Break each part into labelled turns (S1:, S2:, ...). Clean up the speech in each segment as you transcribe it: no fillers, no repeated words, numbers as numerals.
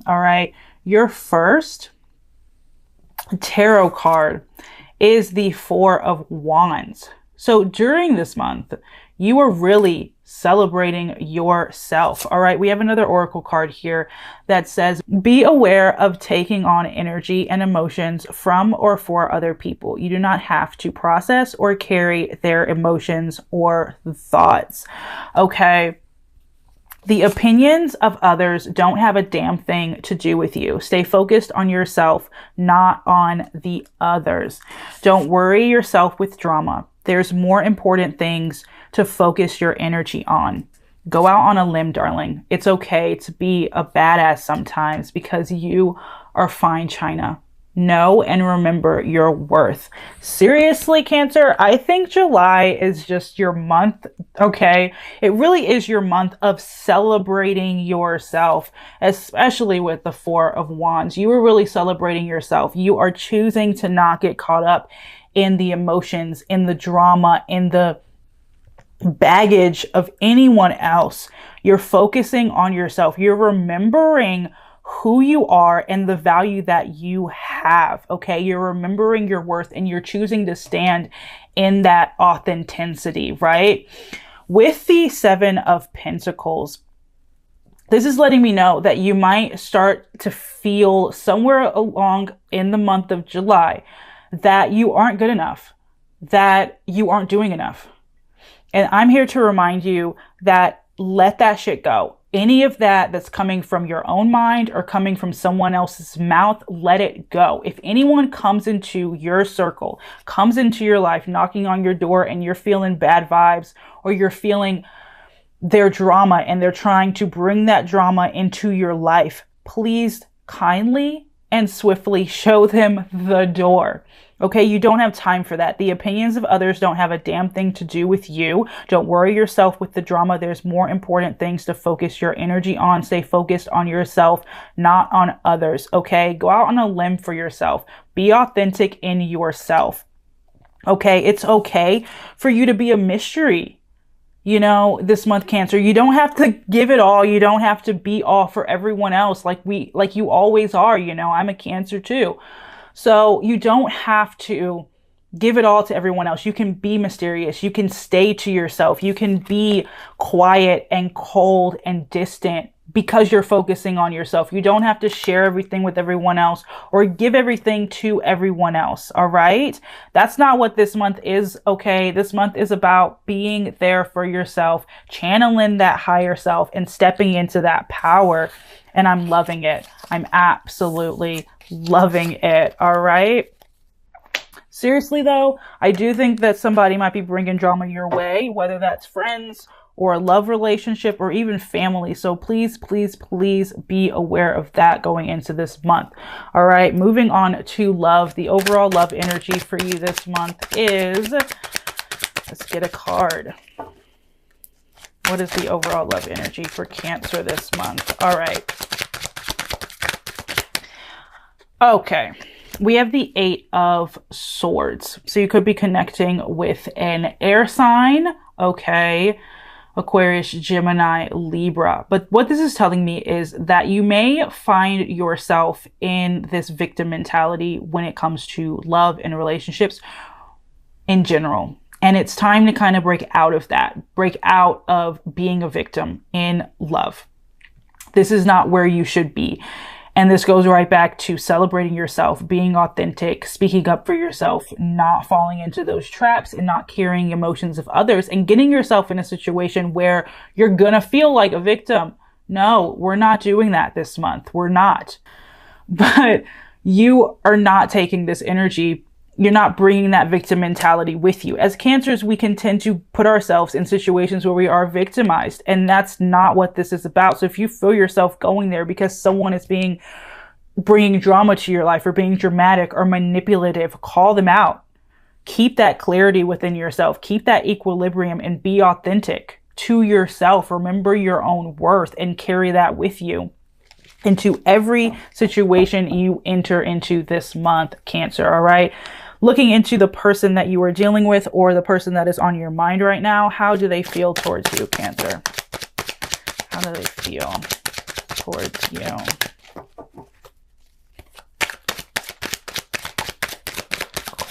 S1: All right. Your first tarot card is the Four of Wands. So during this month, you are really celebrating yourself. All right. We have another oracle card here that says, be aware of taking on energy and emotions from or for other people. You do not have to process or carry their emotions or thoughts. Okay. The opinions of others don't have a damn thing to do with you. Stay focused on yourself, not on the others. Don't worry yourself with drama. There's more important things to focus your energy on. Go out on a limb, darling. It's okay to be a badass sometimes because you are fine, China. Know and remember your worth. Seriously, Cancer, I think July is just your month, okay? It really is your month of celebrating yourself, especially with the Four of Wands. You are really celebrating yourself. You are choosing to not get caught up in the emotions, in the drama, in the baggage of anyone else. You're focusing on yourself. You're remembering who you are and the value that you have. Okay. You're remembering your worth and you're choosing to stand in that authenticity, right? With the Seven of Pentacles, this is letting me know that you might start to feel somewhere along in the month of July that you aren't good enough, that you aren't doing enough. And I'm here to remind you that let that shit go. Any of that that's coming from your own mind or coming from someone else's mouth, let it go. If anyone comes into your circle, comes into your life, knocking on your door and you're feeling bad vibes or you're feeling their drama and they're trying to bring that drama into your life, please kindly and swiftly show them the door. Okay, you don't have time for that. The opinions of others don't have a damn thing to do with you. Don't worry yourself with the drama. There's more important things to focus your energy on. Stay focused on yourself, not on others. Okay, go out on a limb for yourself. Be authentic in yourself. Okay, it's okay for you to be a mystery. You know, this month, Cancer, you don't have to give it all. You don't have to be all for everyone else like you always are. You know, I'm a Cancer too. So you don't have to give it all to everyone else. You can be mysterious. You can stay to yourself. You can be quiet and cold and distant because you're focusing on yourself. You don't have to share everything with everyone else or give everything to everyone else. All right. That's not what this month is. Okay. This month is about being there for yourself, channeling that higher self and stepping into that power. And I'm loving it. I'm absolutely loving it. All right. Seriously, though, I do think that somebody might be bringing drama your way, whether that's friends or a love relationship or even family. So please, please, please be aware of that going into this month. All right. Moving on to love. The overall love energy for you this month is, let's get a card. What is the overall love energy for Cancer this month? All right. Okay. We have the Eight of Swords. So you could be connecting with an air sign. Okay. Aquarius, Gemini, Libra. But what this is telling me is that you may find yourself in this victim mentality when it comes to love and relationships in general. And it's time to kind of break out of that, break out of being a victim in love. This is not where you should be. And this goes right back to celebrating yourself, being authentic, speaking up for yourself, not falling into those traps and not carrying emotions of others and getting yourself in a situation where you're going to feel like a victim. No, we're not doing that this month. We're not. But you are not taking this energy. You're not bringing that victim mentality with you. As Cancers, we can tend to put ourselves in situations where we are victimized, and that's not what this is about. So if you feel yourself going there because someone is bringing drama to your life or being dramatic or manipulative, call them out. Keep that clarity within yourself. Keep that equilibrium and be authentic to yourself. Remember your own worth and carry that with you into every situation you enter into this month, Cancer. All right. Looking into the person that you are dealing with or the person that is on your mind right now, how do they feel towards you, Cancer? How do they feel towards you?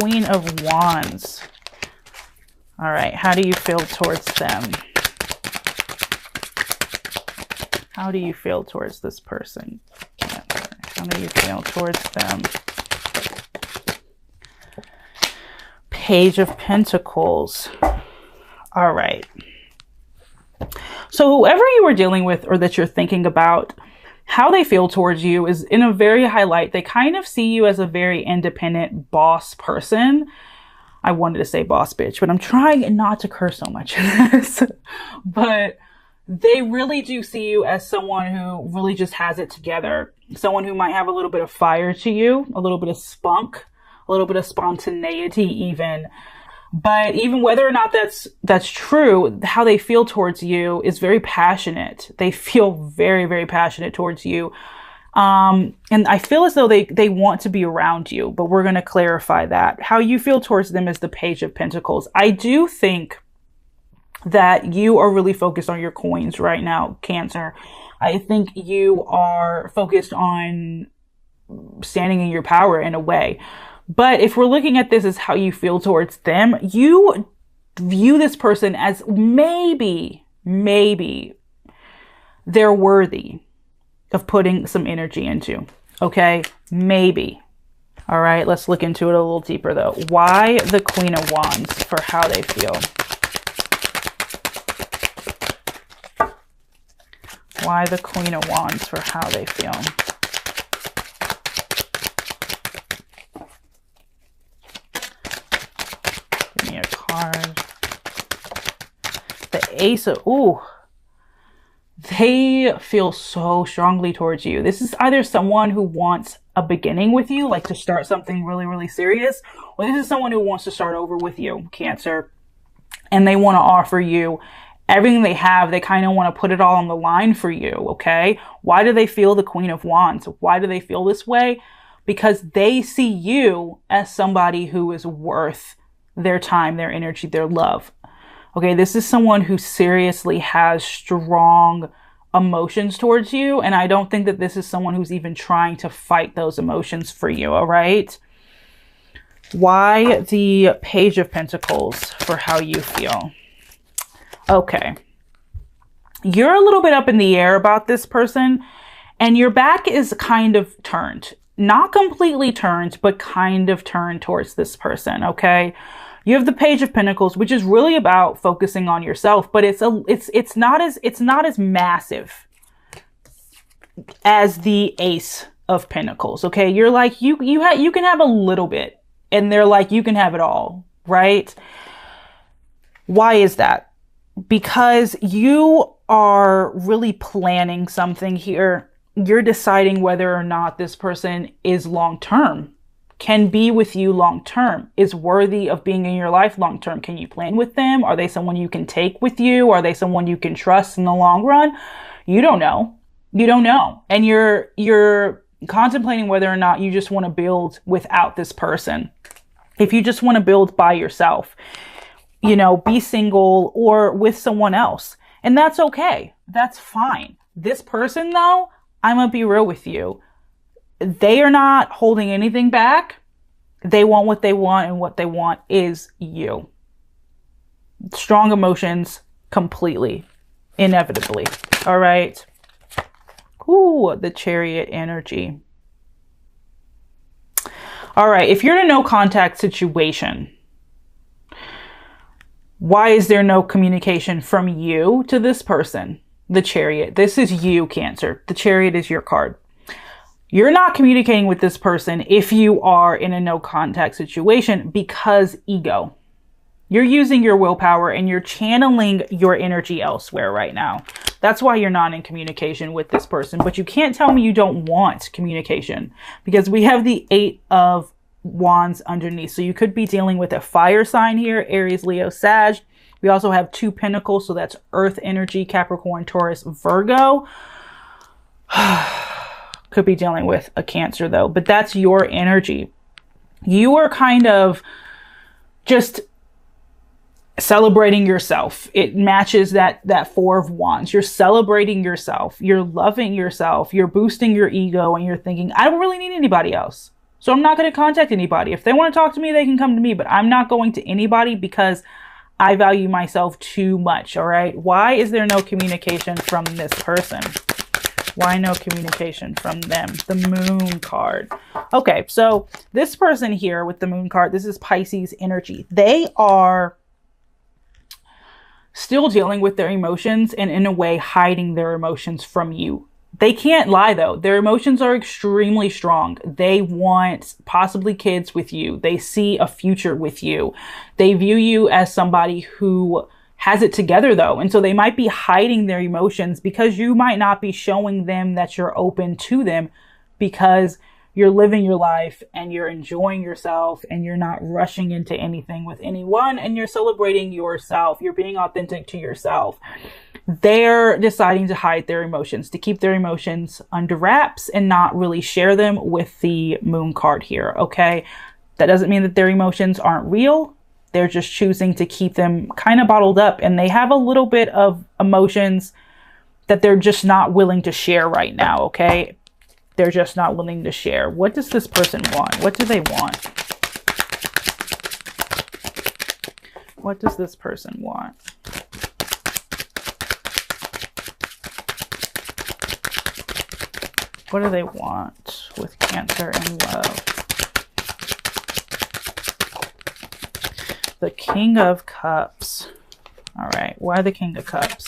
S1: Queen of Wands. All right, how do you feel towards them? How do you feel towards this person? How do you feel towards them? Page of Pentacles. All right. So whoever you are dealing with or that you're thinking about, how they feel towards you is in a very high light. They kind of see you as a very independent boss person. I wanted to say boss bitch, but I'm trying not to curse so much in this. But they really do see you as someone who really just has it together. Someone who might have a little bit of fire to you, a little bit of spunk, a little bit of spontaneity even. But even whether or not that's true, how they feel towards you is very passionate. They feel very, very passionate towards you. And I feel as though they want to be around you, but we're going to clarify that. How you feel towards them is the Page of Pentacles. I do think that you are really focused on your coins right now, Cancer. I think you are focused on standing in your power in a way. But if we're looking at this as how you feel towards them, you view this person as maybe they're worthy of putting some energy into. Okay? Maybe. All right, let's look into it a little deeper though. Why the Queen of Wands for how they feel? Why the Queen of Wands for how they feel? Give me a card. The Ace of... Ooh. They feel so strongly towards you. This is either someone who wants a beginning with you, like to start something really, really serious, or this is someone who wants to start over with you, Cancer. And they want to offer you everything they have. They kind of want to put it all on the line for you, okay? Why do they feel the Queen of Wands? Why do they feel this way? Because they see you as somebody who is worth their time, their energy, their love. Okay, this is someone who seriously has strong emotions towards you, and I don't think that this is someone who's even trying to fight those emotions for you, all right? Why the Page of Pentacles for how you feel? Okay. You're a little bit up in the air about this person, and your back is kind of turned. Not completely turned, but kind of turned towards this person, okay? You have the Page of Pentacles, which is really about focusing on yourself, but it's not as massive as the Ace of Pentacles. Okay, you're like you can have a little bit, and they're like you can have it all, right? Why is that? Because you are really planning something here. You're deciding whether or not this person is long-term, can be with you long-term, is worthy of being in your life long-term. Can you plan with them? Are they someone you can take with you? Are they someone you can trust in the long run? You don't know. You don't know. And you're contemplating whether or not you just want to build without this person. If you just want to build by yourself, you know, be single or with someone else. And that's okay. That's fine. This person though, I'm going to be real with you. They are not holding anything back. They want what they want, and what they want is you. Strong emotions, completely, inevitably. All right. Ooh, the Chariot energy. All right. If you're in a no contact situation, why is there no communication from you to this person? The Chariot. This is you, Cancer. The Chariot is your card. You're not communicating with this person if you are in a no contact situation because ego. You're using your willpower and you're channeling your energy elsewhere right now. That's why you're not in communication with this person. But you can't tell me you don't want communication because we have the 8 of Wands underneath. So you could be dealing with a fire sign here, Aries, Leo, Sag. We also have 2 Pentacles. So that's Earth energy, Capricorn, Taurus, Virgo. Could be dealing with a Cancer though, but that's your energy. You are kind of just celebrating yourself. It matches that 4 of Wands. You're celebrating yourself. You're loving yourself. You're boosting your ego and you're thinking, I don't really need anybody else. So I'm not going to contact anybody. If they want to talk to me, they can come to me, but I'm not going to anybody because I value myself too much. All right. Why is there no communication from this person? Why no communication from them? The Moon card. Okay, so this person here with the Moon card, this is Pisces energy. They are still dealing with their emotions and in a way hiding their emotions from you. They can't lie though. Their emotions are extremely strong. They want possibly kids with you. They see a future with you. They view you as somebody who has it together though. And so they might be hiding their emotions because you might not be showing them that you're open to them because you're living your life and you're enjoying yourself and you're not rushing into anything with anyone and you're celebrating yourself. You're being authentic to yourself. They're deciding to hide their emotions, to keep their emotions under wraps and not really share them with the Moon card here. Okay. That doesn't mean that their emotions aren't real. They're just choosing to keep them kind of bottled up, and they have a little bit of emotions that they're just not willing to share right now, okay? They're just not willing to share. What does this person want? What do they want? What does this person want? What do they want with Cancer and love? The King of Cups. All right. Why the King of Cups?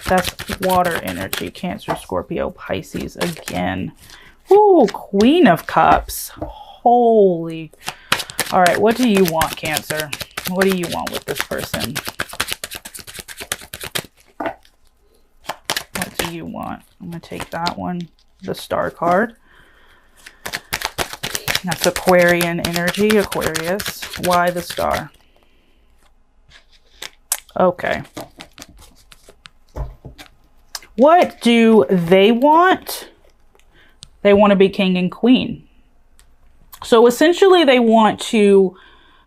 S1: That's water energy. Cancer, Scorpio, Pisces again. Ooh, Queen of Cups. Holy. All right. What do you want, Cancer? What do you want with this person? What do you want? I'm going to take that one. The Star card. That's Aquarian energy, Aquarius. Why the Star? Okay. What do they want? They want to be king and queen. So essentially they want to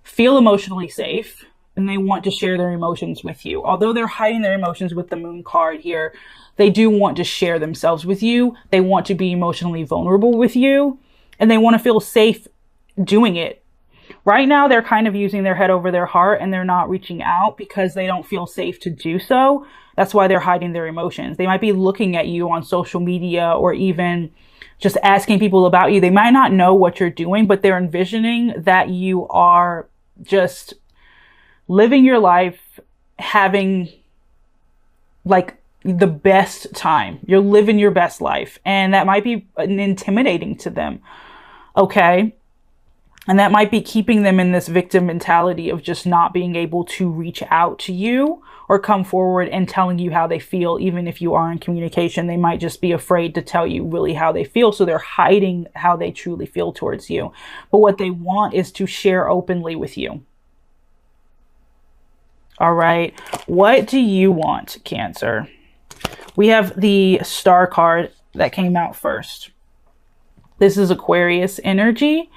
S1: feel emotionally safe and they want to share their emotions with you. Although they're hiding their emotions with the Moon card here, they do want to share themselves with you. They want to be emotionally vulnerable with you. And they want to feel safe doing it. Right now, they're kind of using their head over their heart and they're not reaching out because they don't feel safe to do so. That's why they're hiding their emotions. They might be looking at you on social media or even just asking people about you. They might not know what you're doing, but they're envisioning that you are just living your life, having like the best time. You're living your best life. And that might be intimidating to them. Okay. And that might be keeping them in this victim mentality of just not being able to reach out to you or come forward and telling you how they feel. Even if you are in communication, they might just be afraid to tell you really how they feel. So they're hiding how they truly feel towards you. But what they want is to share openly with you. All right. What do you want, Cancer? We have the Star card that came out first. This is Aquarius energy.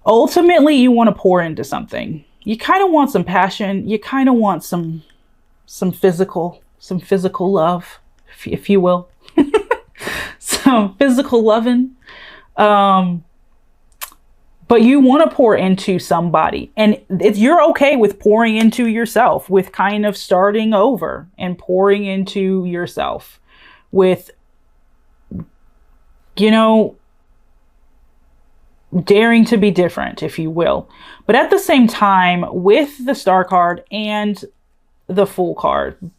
S1: Ultimately, you want to pour into something. You kind of want some passion. You kind of want some physical love, if you will. Some physical loving. But you want to pour into somebody. And you're okay with pouring into yourself, with kind of starting over and pouring into yourself with, you know, daring to be different, if you will. But at the same time, with the Star card and the Fool card,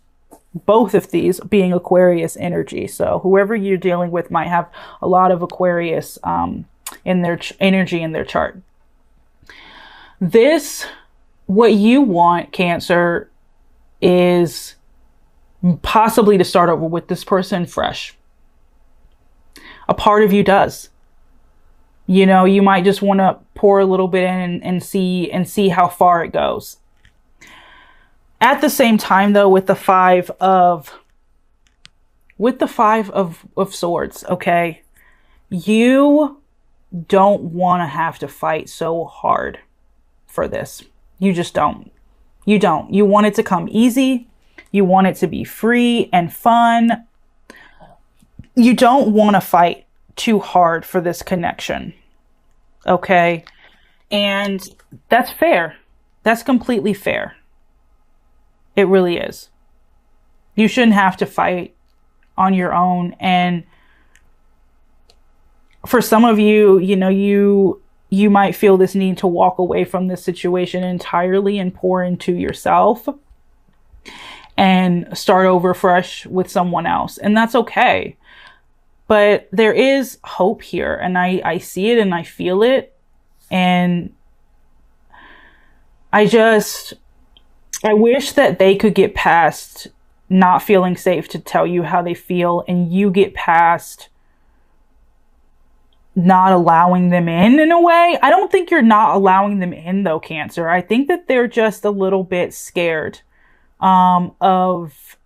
S1: both of these being Aquarius energy. So whoever you're dealing with might have a lot of Aquarius in their energy in their chart. What you want, Cancer, is possibly to start over with this person fresh. A part of you does. You know, you might just want to pour a little bit in and see how far it goes. At the same time, though, with the five of swords, okay, you don't want to have to fight so hard for this. You just don't. You don't. You want it to come easy. You want it to be free and fun. You don't want to fight too hard for this connection. Okay? And that's fair. That's completely fair. It really is. You shouldn't have to fight on your own. And for some of you, you know, you might feel this need to walk away from this situation entirely and pour into yourself and start over fresh with someone else. And that's okay. But there is hope here, and I see it and I feel it. And I wish that they could get past not feeling safe to tell you how they feel, and you get past not allowing them in a way. I don't think you're not allowing them in though, Cancer. I think that they're just a little bit scared of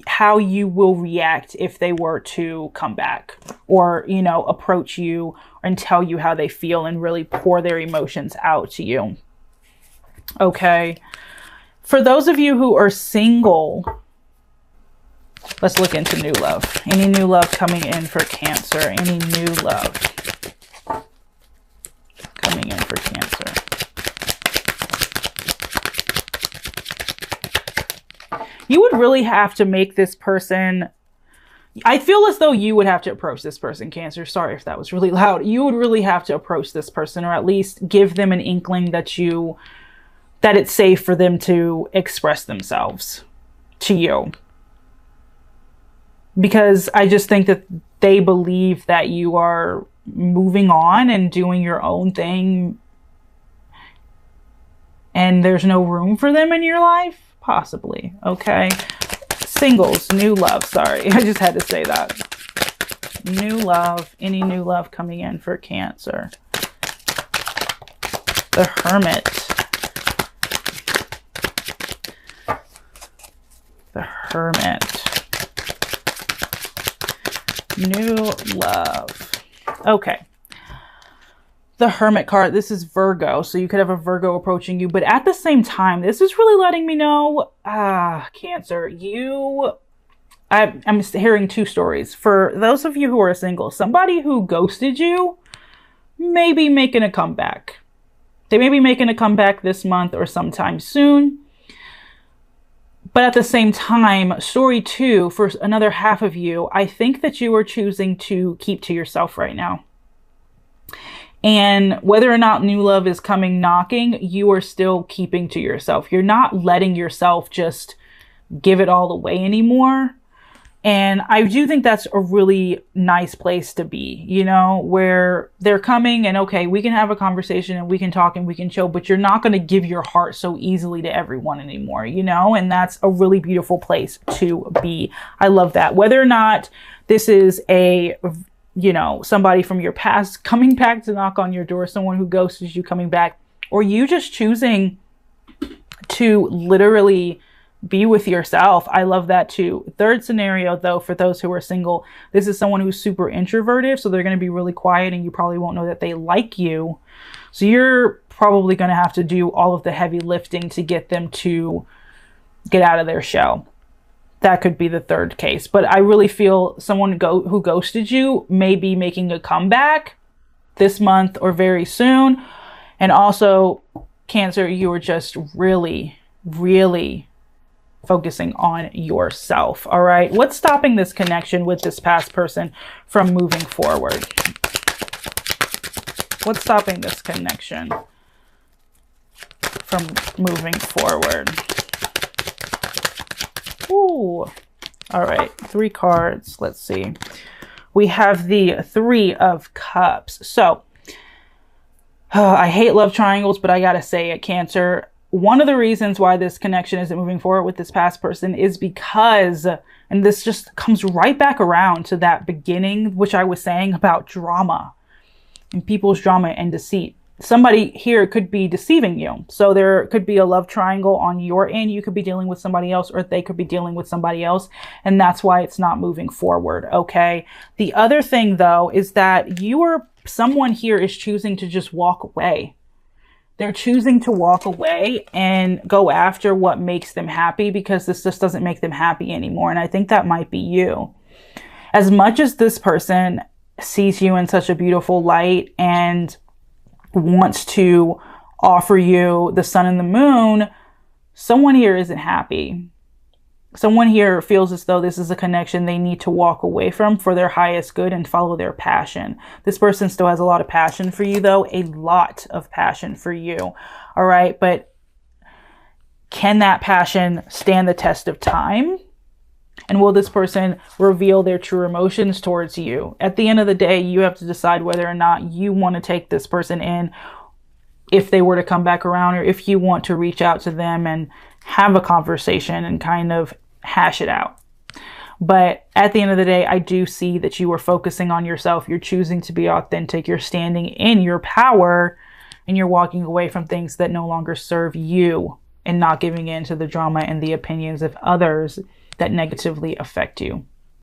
S1: how you will react if they were to come back or, you know, approach you and tell you how they feel and really pour their emotions out to you. Okay. For those of you who are single, let's look into new love. Any new love coming in for Cancer? Any new love coming in for Cancer? You would really have to make this person, I feel as though you would have to approach this person, Cancer. Sorry if that was really loud. You would really have to approach this person, or at least give them an inkling that it's safe for them to express themselves to you. Because I just think that they believe that you are moving on and doing your own thing, and there's no room for them in your life. Possibly. Okay. Singles, new love. Sorry, I just had to say that. New love. Any new love coming in for Cancer? The Hermit. The Hermit. New love. Okay. The Hermit card. This is Virgo. So you could have a Virgo approaching you. But at the same time, this is really letting me know, Cancer, I'm hearing two stories. For those of you who are single, somebody who ghosted you may be making a comeback. They may be making a comeback this month or sometime soon. But at the same time, story two, for another half of you, I think that you are choosing to keep to yourself right now. And whether or not new love is coming knocking, you are still keeping to yourself. You're not letting yourself just give it all away anymore. And I do think that's a really nice place to be, you know, where they're coming and, okay, we can have a conversation and we can talk and we can chill, but you're not going to give your heart so easily to everyone anymore, you know, and that's a really beautiful place to be. I love that. Whether or not this is somebody from your past coming back to knock on your door, someone who ghosted you coming back, or you just choosing to literally be with yourself. I love that too. Third scenario though, for those who are single, this is someone who's super introverted. So they're going to be really quiet and you probably won't know that they like you. So you're probably going to have to do all of the heavy lifting to get them to get out of their shell. That could be the third case. But I really feel someone who ghosted you may be making a comeback this month or very soon. And also, Cancer, you are just really, really focusing on yourself. All right. What's stopping this connection with this past person from moving forward? What's stopping this connection from moving forward? Ooh. All right. 3 cards. Let's see. We have the 3 of Cups. So I hate love triangles, but I got to say it, Cancer. One of the reasons why this connection isn't moving forward with this past person is because, and this just comes right back around to that beginning, which I was saying about drama and people's drama and deceit. Somebody here could be deceiving you. So there could be a love triangle on your end. You could be dealing with somebody else, or they could be dealing with somebody else. And that's why it's not moving forward. Okay. The other thing though, is that someone here is choosing to just walk away. They're choosing to walk away and go after what makes them happy, because this just doesn't make them happy anymore. And I think that might be you. As much as this person sees you in such a beautiful light and wants to offer you the sun and the moon, someone here isn't happy. Someone here feels as though this is a connection they need to walk away from for their highest good and follow their passion. This person still has a lot of passion for you, though, a lot of passion for you. All right. But can that passion stand the test of time? And will this person reveal their true emotions towards you? At the end of the day, you have to decide whether or not you want to take this person in if they were to come back around, or if you want to reach out to them and have a conversation and kind of hash it out. But at the end of the day, I do see that you are focusing on yourself. You're choosing to be authentic. You're standing in your power, and you're walking away from things that no longer serve you and not giving in to the drama and the opinions of others that negatively affect you.